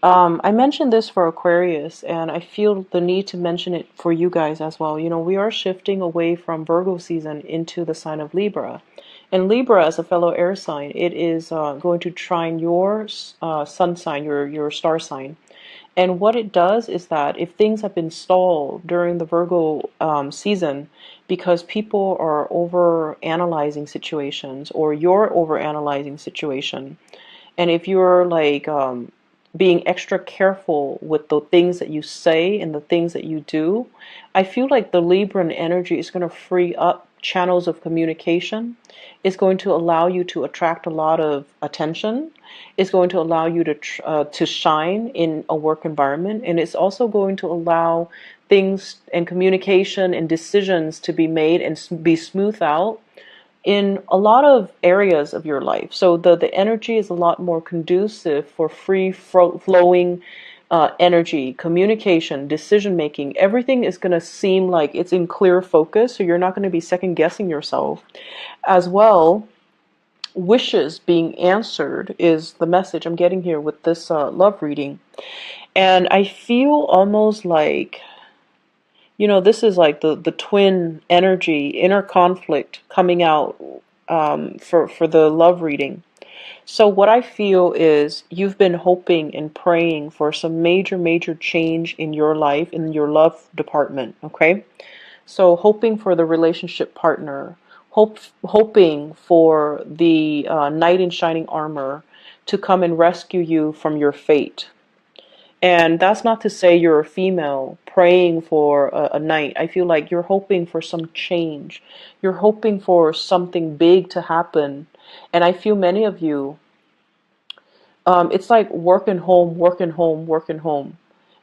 I mentioned this for Aquarius, and I feel the need to mention it for you guys as well. You know, we are shifting away from Virgo season into the sign of Libra. And Libra, as a fellow air sign, it is going to trine your sun sign, your star sign. And what it does is that if things have been stalled during the Virgo season because people are over analyzing situations or you're over analyzing situation, and if you're like being extra careful with the things that you say and the things that you do, I feel like the Libran energy is going to free up channels of communication. It's going to allow you to attract a lot of attention. It's going to allow you to shine in a work environment, and it's also going to allow things and communication and decisions to be made and be smoothed out in a lot of areas of your life. So the energy is a lot more conducive for free flowing energy, communication, decision making. Everything is going to seem like it's in clear focus, so you're not going to be second guessing yourself. As well, wishes being answered is the message I'm getting here with this love reading. And I feel almost like, you know, this is like the twin energy, inner conflict coming out for the love reading. So what I feel is you've been hoping and praying for some major change in your life, in your love department, okay? So hoping for the relationship partner, hoping for the knight in shining armor to come and rescue you from your fate. And that's not to say you're a female praying for a knight. I feel like you're hoping for some change. You're hoping for something big to happen. And I feel many of you, it's like working home, working home, working home.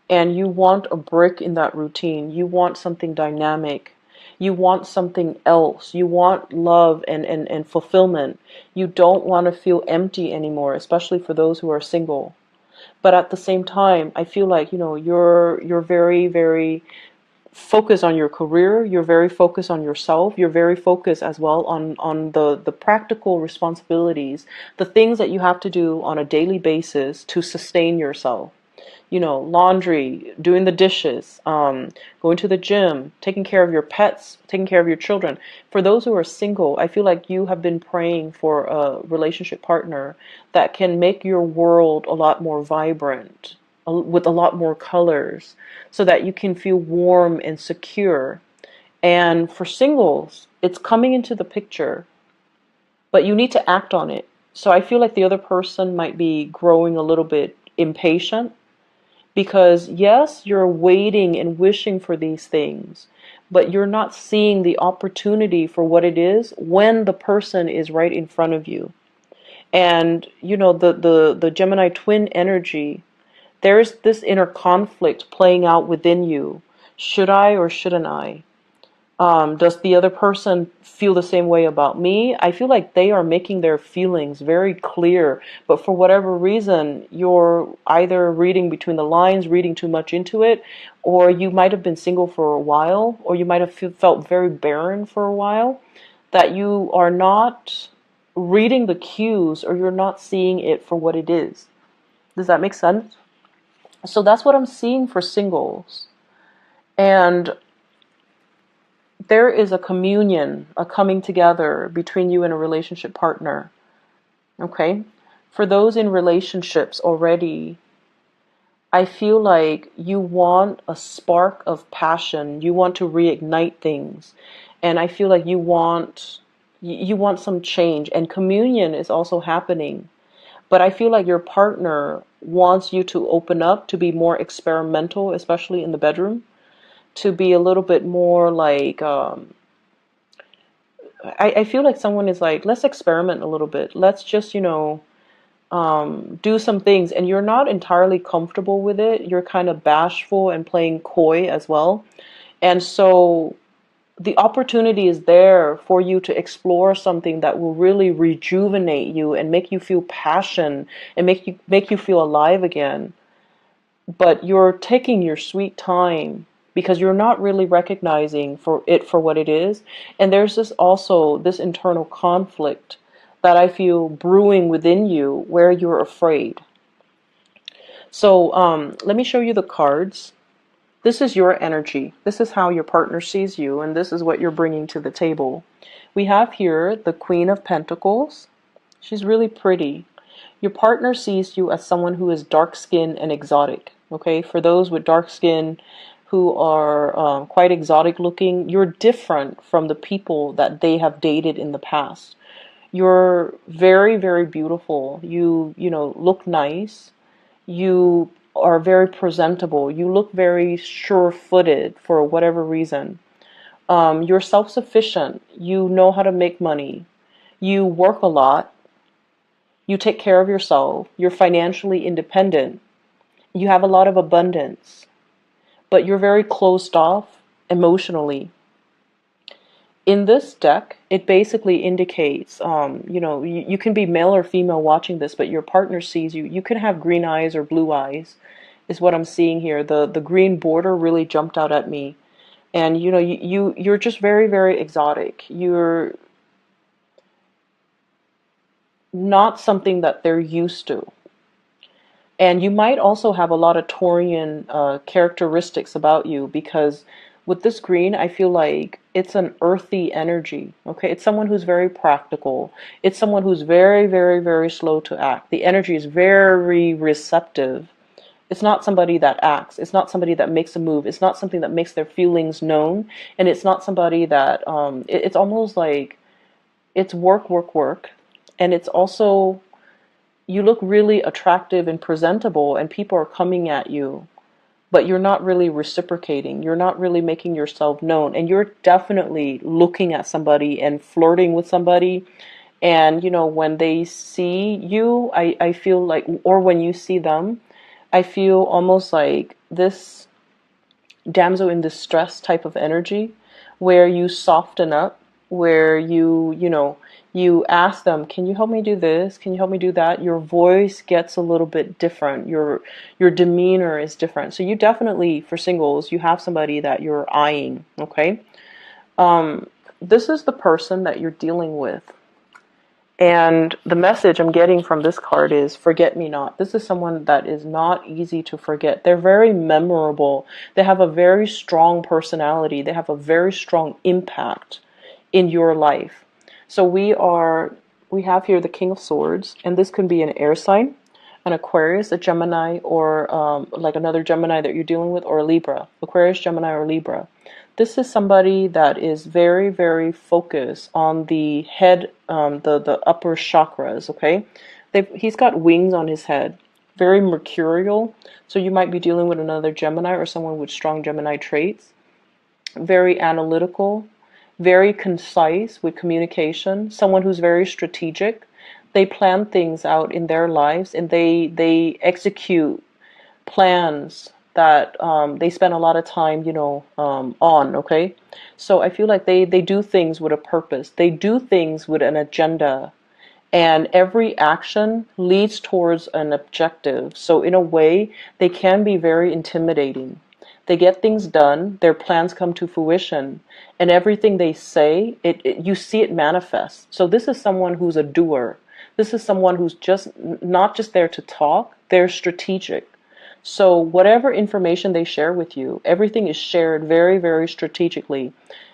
And you want a break in that routine. You want something dynamic. You want something else. You want love and fulfillment. You don't want to feel empty anymore, especially for those who are single. But at the same time, I feel like, you know, you're very focused on your career. You're very focused on yourself. You're very focused as well on the practical responsibilities, the things that you have to do on a daily basis to sustain yourself. You know, laundry, doing the dishes, going to the gym, taking care of your pets, taking care of your children. For those who are single, I feel like you have been praying for a relationship partner that can make your world a lot more vibrant, with a lot more colors, so that you can feel warm and secure. And for singles, it's coming into the picture, but you need to act on it. So I feel like the other person might be growing a little bit impatient because, yes, you're waiting and wishing for these things, but you're not seeing the opportunity for what it is when the person is right in front of you. And, you know, the Gemini twin energy, there's this inner conflict playing out within you. Should I or shouldn't I? Does the other person feel the same way about me? I feel like they are making their feelings very clear, but for whatever reason, you're either reading between the lines, reading too much into it, or you might have been single for a while, or you might have felt very barren for a while, that you are not reading the cues or you're not seeing it for what it is. Does that make sense? So that's what I'm seeing for singles. And there is a communion, a coming together between you and a relationship partner. Okay? For those in relationships already, I feel like you want a spark of passion. You want to reignite things. And I feel like you want some change, and communion is also happening. But I feel like your partner wants you to open up, to be more experimental, especially in the bedroom, to be a little bit more like, I feel like someone is like, let's experiment a little bit. Let's just, do some things. And you're not entirely comfortable with it. You're kind of bashful and playing coy as well. And so the opportunity is there for you to explore something that will really rejuvenate you and make you feel passion and make you feel alive again. But you're taking your sweet time because you're not really recognizing for it for what it is. And there's this internal conflict that I feel brewing within you where you're afraid. So let me show you the cards. This is your energy. This is how your partner sees you, and this is what you're bringing to the table. We have here the Queen of Pentacles. She's really pretty. Your partner sees you as someone who is dark-skinned and exotic. Okay, for those with dark skin who are quite exotic looking, you're different from the people that they have dated in the past. You're very, very beautiful. You know, look nice. You are very presentable. You look very sure-footed for whatever reason. You're self-sufficient. You know how to make money. You work a lot. You take care of yourself. You're financially independent. You have a lot of abundance, but you're very closed off emotionally. In this deck, it basically indicates, you know, you can be male or female watching this, but your partner sees you. You can have green eyes or blue eyes, is what I'm seeing here. The green border really jumped out at me. And, you know, you're just very, very exotic. You're not something that they're used to. And you might also have a lot of Taurian characteristics about you, because with this green, I feel like it's an earthy energy. Okay, it's someone who's very practical. It's someone who's very, very, very slow to act. The energy is very receptive. It's not somebody that acts. It's not somebody that makes a move. It's not something that makes their feelings known. And it's not somebody that, it's almost like it's work, work, work. And it's also, you look really attractive and presentable, and people are coming at you, but you're not really reciprocating. You're not really making yourself known, and you're definitely looking at somebody and flirting with somebody. And, you know, when they see you, I feel like, or when you see them, I feel almost like this damsel in distress type of energy, where you soften up, where you know, you ask them, can you help me do this? Can you help me do that? Your voice gets a little bit different. Your demeanor is different. So you definitely, for singles, you have somebody that you're eyeing, okay? This is the person that you're dealing with. And the message I'm getting from this card is forget me not. This is someone that is not easy to forget. They're very memorable. They have a very strong personality. They have a very strong impact in your life. So we have here the King of Swords, and this can be an air sign, an Aquarius, a Gemini, or like another Gemini that you're dealing with, or a Libra. Aquarius, Gemini, or Libra. This is somebody that is very, very focused on the head, the upper chakras, okay? He's got wings on his head, very mercurial. So you might be dealing with another Gemini or someone with strong Gemini traits. Very analytical, very concise with communication, someone who's very strategic. They plan things out in their lives, and they execute plans that they spend a lot of time, you know, on, okay? So I feel like they do things with a purpose. They do things with an agenda, and every action leads towards an objective. So in a way, they can be very intimidating. They get things done, their plans come to fruition, and everything they say, you see it manifest. So this is someone who's a doer. This is someone who's just not just there to talk, they're strategic. So whatever information they share with you, everything is shared very, very strategically.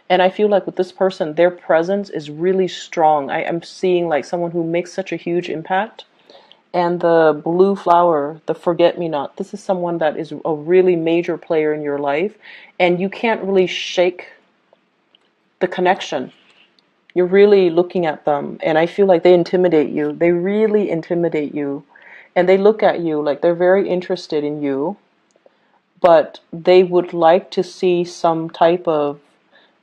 And I feel like with this person, their presence is really strong. I am seeing like someone who makes such a huge impact. And the blue flower, the forget-me-not, this is someone that is a really major player in your life. And you can't really shake the connection. You're really looking at them. And I feel like they intimidate you. They really intimidate you. And they look at you like they're very interested in you, but they would like to see some type of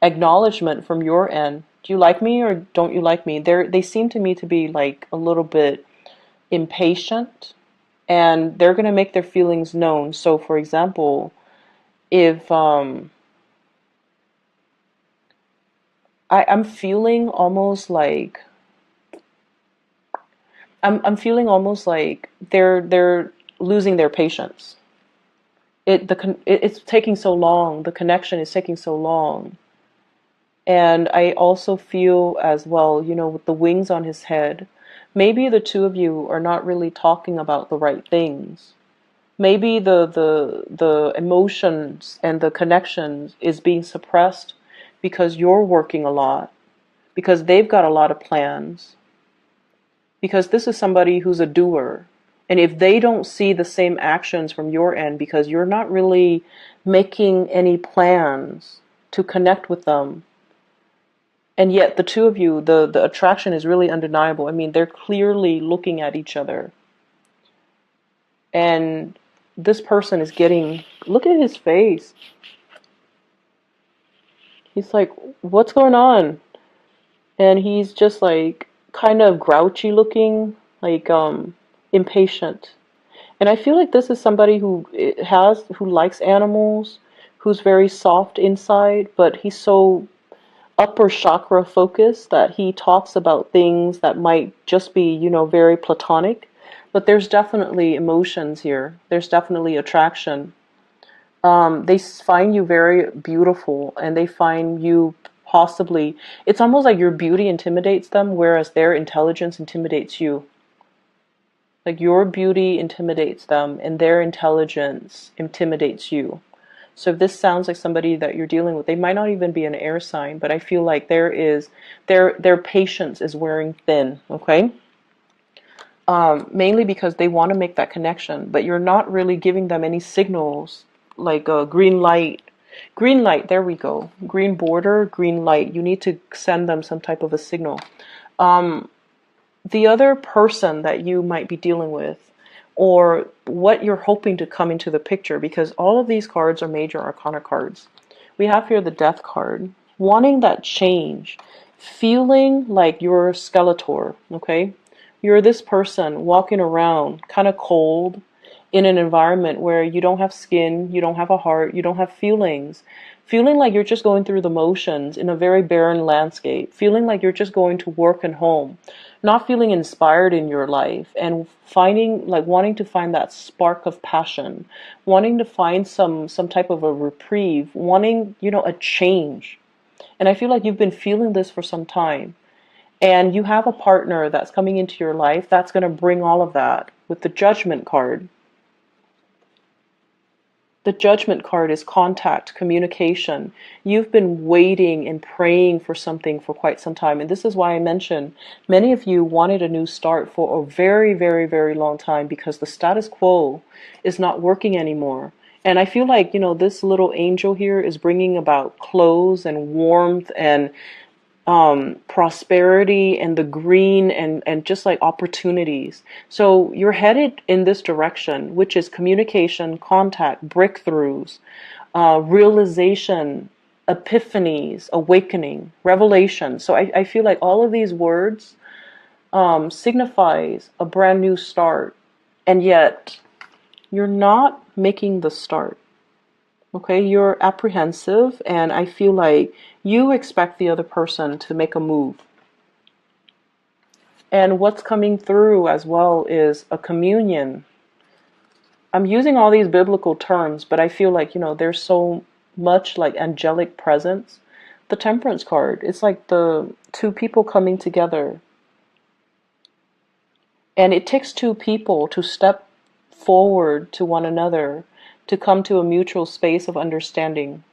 acknowledgement from your end. Do you like me or don't you like me? They seem to me to be like a little bit impatient, and they're going to make their feelings known. So for example, if I'm feeling almost like I'm feeling almost like they're losing their patience. It's taking so long. The connection is taking so long. And I also feel as well, you know, with the wings on his head, maybe the two of you are not really talking about the right things. Maybe the emotions and the connections is being suppressed because you're working a lot, because they've got a lot of plans, because this is somebody who's a doer. And if they don't see the same actions from your end because you're not really making any plans to connect with them, and yet the two of you, the attraction is really undeniable. I mean, they're clearly looking at each other. And this person is getting, look at his face. He's like, what's going on? And he's just like kind of grouchy looking, like impatient. And I feel like this is somebody who likes animals, who's very soft inside, but he's so upper chakra focused that he talks about things that might just be, very platonic. But there's definitely emotions here. There's definitely attraction. They find you very beautiful, and they find you possibly, it's almost like your beauty intimidates them, whereas their intelligence intimidates you. Like your beauty intimidates them, and their intelligence intimidates you. So if this sounds like somebody that you're dealing with, they might not even be an air sign, but I feel like their patience is wearing thin, okay? Mainly because they want to make that connection, but you're not really giving them any signals, like a green light. Green light, there we go. Green border, green light. You need to send them some type of a signal. The other person that you might be dealing with, or what you're hoping to come into the picture, because all of these cards are major arcana cards. We have here the Death card, wanting that change, feeling like you're Skeletor, okay? You're this person walking around kind of cold in an environment where you don't have skin, you don't have a heart, you don't have feelings. Feeling like you're just going through the motions in a very barren landscape. Feeling like you're just going to work and home. Not feeling inspired in your life, and wanting to find that spark of passion. Wanting to find some type of a reprieve. Wanting, a change. And I feel like you've been feeling this for some time. And you have a partner that's coming into your life that's going to bring all of that with the Judgment card. The Judgment card is contact, communication. You've been waiting and praying for something for quite some time. And this is why I mentioned many of you wanted a new start for a very, very, very long time, because the status quo is not working anymore. And I feel like, this little angel here is bringing about clothes and warmth and prosperity and the green and just like opportunities. So you're headed in this direction, which is communication, contact, breakthroughs, realization, epiphanies, awakening, revelation. So I feel like all of these words signifies a brand new start, and yet you're not making the start. Okay, you're apprehensive, and I feel like you expect the other person to make a move. And what's coming through as well is a communion. I'm using all these biblical terms, but I feel like, there's so much like angelic presence. The Temperance card, it's like the two people coming together. And it takes two people to step forward to one another to come to a mutual space of understanding.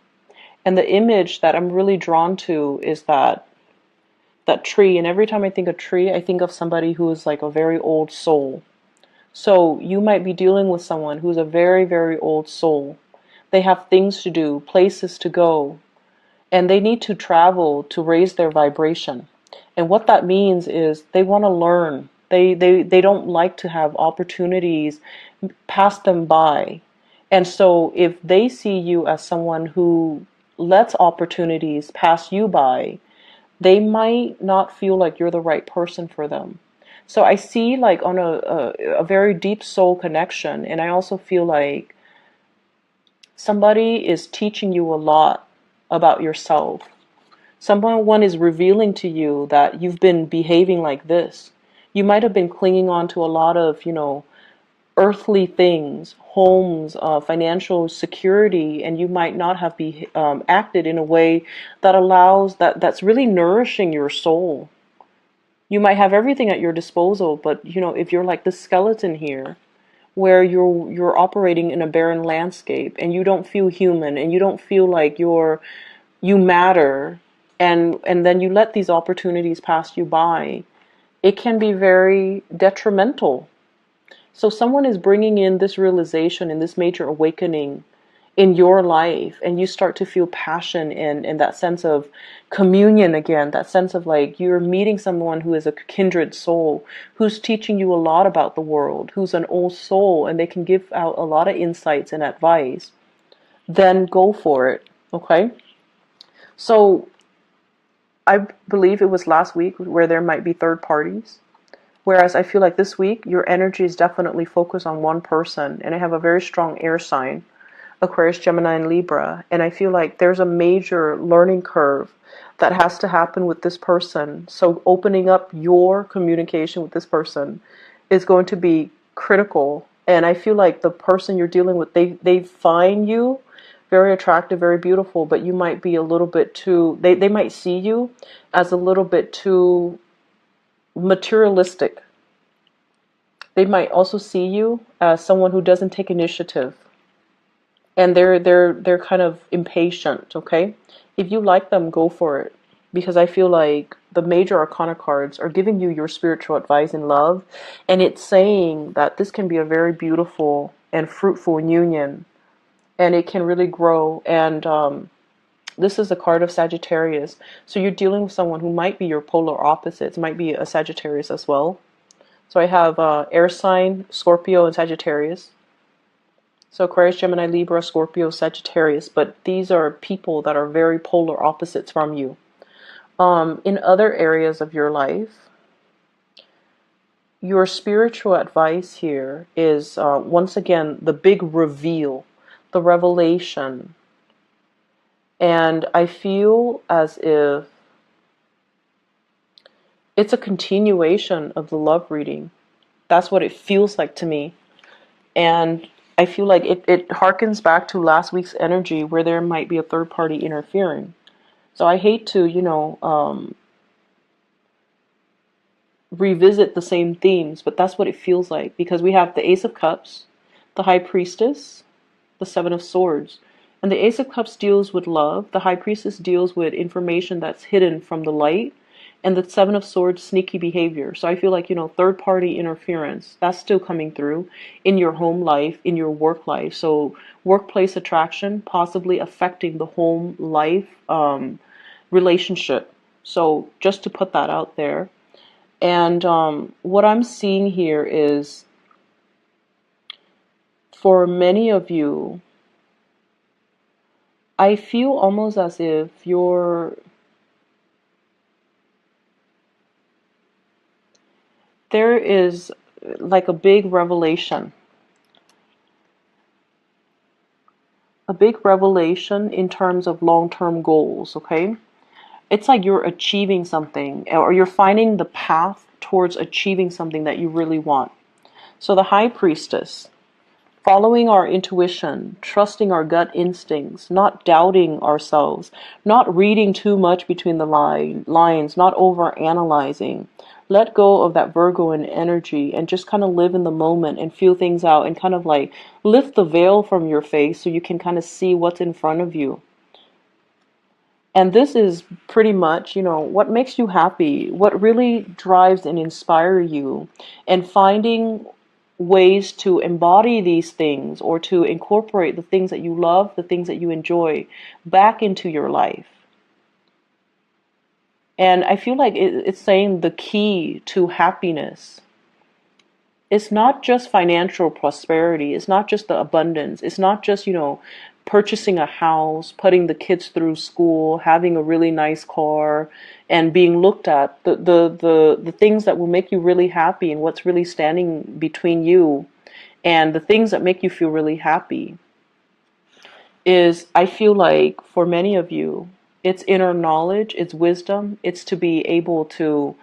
And the image that I'm really drawn to is that tree. And every time I think of tree, I think of somebody who is like a very old soul. So you might be dealing with someone who's a very, very old soul. They have things to do, places to go, and they need to travel to raise their vibration. And what that means is they want to learn. They don't like to have opportunities pass them by. And so if they see you as someone who lets opportunities pass you by, they might not feel like you're the right person for them. So I see like on a very deep soul connection, and I also feel like somebody is teaching you a lot about yourself. Someone is revealing to you that you've been behaving like this. You might have been clinging on to a lot of, earthly things, homes, financial security, and you might not have acted in a way that allows that's really nourishing your soul. You might have everything at your disposal, but if you're like the skeleton here, where you're operating in a barren landscape and you don't feel human and you don't feel like you matter, and then you let these opportunities pass you by, it can be very detrimental. So someone is bringing in this realization and this major awakening in your life, and you start to feel passion and that sense of communion again, that sense of like you're meeting someone who is a kindred soul, who's teaching you a lot about the world, who's an old soul, and they can give out a lot of insights and advice. Then go for it. Okay? So I believe it was last week where there might be third parties. Whereas I feel like this week, your energy is definitely focused on one person. And I have a very strong air sign, Aquarius, Gemini, and Libra. And I feel like there's a major learning curve that has to happen with this person. So opening up your communication with this person is going to be critical. And I feel like the person you're dealing with, they find you very attractive, very beautiful, but you might be a little bit too, they might see you as a little bit too materialistic. They might also see you as someone who doesn't take initiative, and they're kind of impatient. Okay, if you like them, go for it, because I feel like the major arcana cards are giving you your spiritual advice in love, and it's saying that this can be a very beautiful and fruitful union, and it can really grow. And this is a card of Sagittarius, so you're dealing with someone who might be your polar opposites, might be a Sagittarius as well. So I have air sign, Scorpio, and Sagittarius. So Aquarius, Gemini, Libra, Scorpio, Sagittarius. But these are people that are very polar opposites from you. In other areas of your life, your spiritual advice here is, once again, the big reveal, the revelation. And I feel as if it's a continuation of the love reading. That's what it feels like to me. And I feel like it harkens back to last week's energy where there might be a third party interfering. So I hate to, revisit the same themes, but that's what it feels like, because we have the Ace of Cups, the High Priestess, the Seven of Swords. And the Ace of Cups deals with love. The High Priestess deals with information that's hidden from the light. And the Seven of Swords, sneaky behavior. So I feel like, third party interference, that's still coming through in your home life, in your work life. So workplace attraction, possibly affecting the home life relationship. So just to put that out there. And what I'm seeing here is, for many of you, I feel almost as if there is like a big revelation. A big revelation in terms of long-term goals, okay? It's like you're achieving something, or you're finding the path towards achieving something that you really want. So the High Priestess, following our intuition, trusting our gut instincts, not doubting ourselves, not reading too much between the lines, not over-analyzing. Let go of that Virgoan energy and just kind of live in the moment and feel things out, and kind of like lift the veil from your face so you can kind of see what's in front of you. And this is pretty much, what makes you happy, what really drives and inspires you, and finding ways to embody these things, or to incorporate the things that you love, the things that you enjoy, back into your life. And I feel like it's saying the key to happiness, it's not just financial prosperity, it's not just the abundance, it's not just, purchasing a house, putting the kids through school, having a really nice car, and being looked at. The things that will make you really happy, and what's really standing between you and the things that make you feel really happy is, I feel like for many of you, it's inner knowledge, it's wisdom, it's to be able to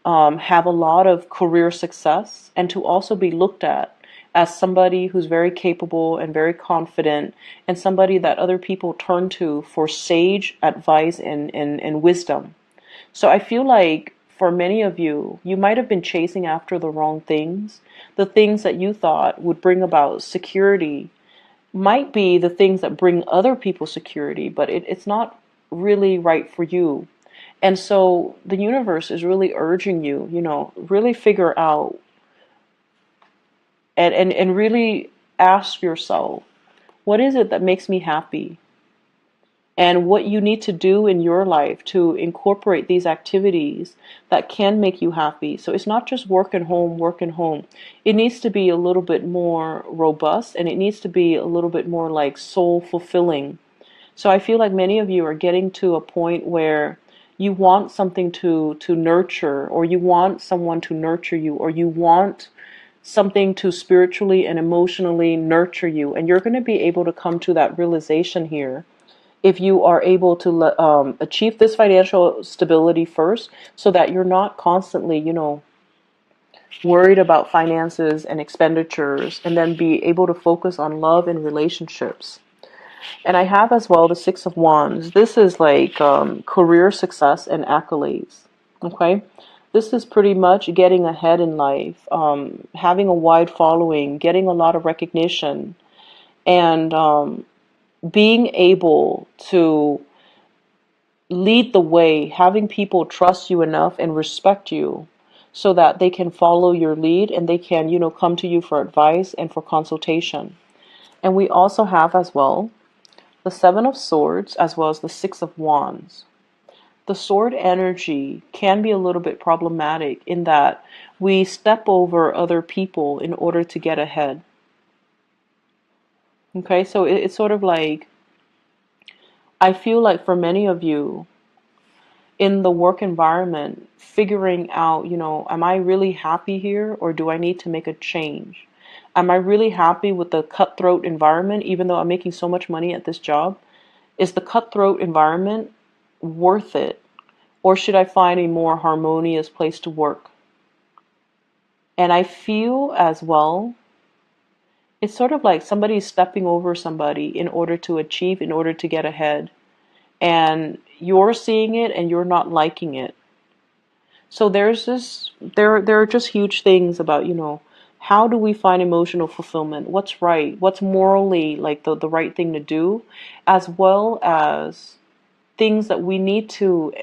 have a lot of career success, and to also be looked at as somebody who's very capable and very confident, and somebody that other people turn to for sage advice and wisdom. So I feel like for many of you, you might have been chasing after the wrong things. The things that you thought would bring about security might be the things that bring other people security, but it's not really right for you. And so the universe is really urging you, really figure out and really ask yourself, what is it that makes me happy? And what you need to do in your life to incorporate these activities that can make you happy. So it's not just work and home, work and home. It needs to be a little bit more robust, and it needs to be a little bit more like soul fulfilling. So I feel like many of you are getting to a point where you want something to nurture, or you want someone to nurture you, or you want something to spiritually and emotionally nurture you. And you're going to be able to come to that realization here if you are able to achieve this financial stability first, so that you're not constantly, worried about finances and expenditures, and then be able to focus on love and relationships. And I have as well the Six of Wands. This is like career success and accolades. Okay? This is pretty much getting ahead in life, having a wide following, getting a lot of recognition, and being able to lead the way, having people trust you enough and respect you so that they can follow your lead, and they can, come to you for advice and for consultation. And we also have as well the Seven of Swords as well as the Six of Wands. The sword energy can be a little bit problematic in that we step over other people in order to get ahead. Okay, so it's sort of like, I feel like for many of you in the work environment, figuring out, am I really happy here, or do I need to make a change? Am I really happy with the cutthroat environment, even though I'm making so much money at this job? Is the cutthroat environment worth it? Or should I find a more harmonious place to work? And I feel as well, it's sort of like somebody's stepping over somebody in order to achieve, in order to get ahead. And you're seeing it and you're not liking it. So there are just huge things about, how do we find emotional fulfillment? What's right? What's morally like the right thing to do, as well as things that we need to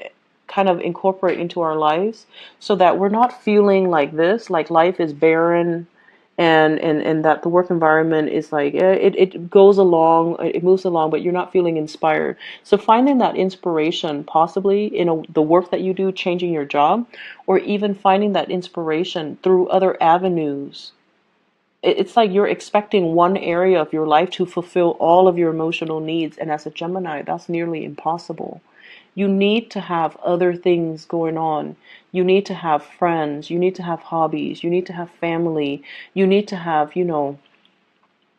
kind of incorporate into our lives so that we're not feeling like this, like life is barren, and that the work environment is like, it goes along, it moves along, but you're not feeling inspired. So finding that inspiration possibly in the work that you do, changing your job, or even finding that inspiration through other avenues. It's like you're expecting one area of your life to fulfill all of your emotional needs, and as a Gemini, that's nearly impossible. You need to have other things going on. You need to have friends. You need to have hobbies. You need to have family. You need to have, you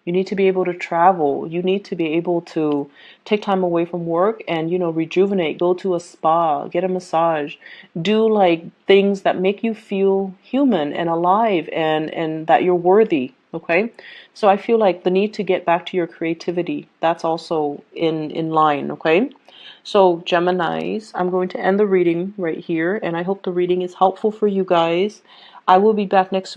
need to be able to travel. You need to be able to take time away from work and, rejuvenate, go to a spa, get a massage, do like things that make you feel human and alive, and that you're worthy. Okay. So I feel like the need to get back to your creativity, that's also in line. Okay. So Geminis, I'm going to end the reading right here, and I hope the reading is helpful for you guys. I will be back next week.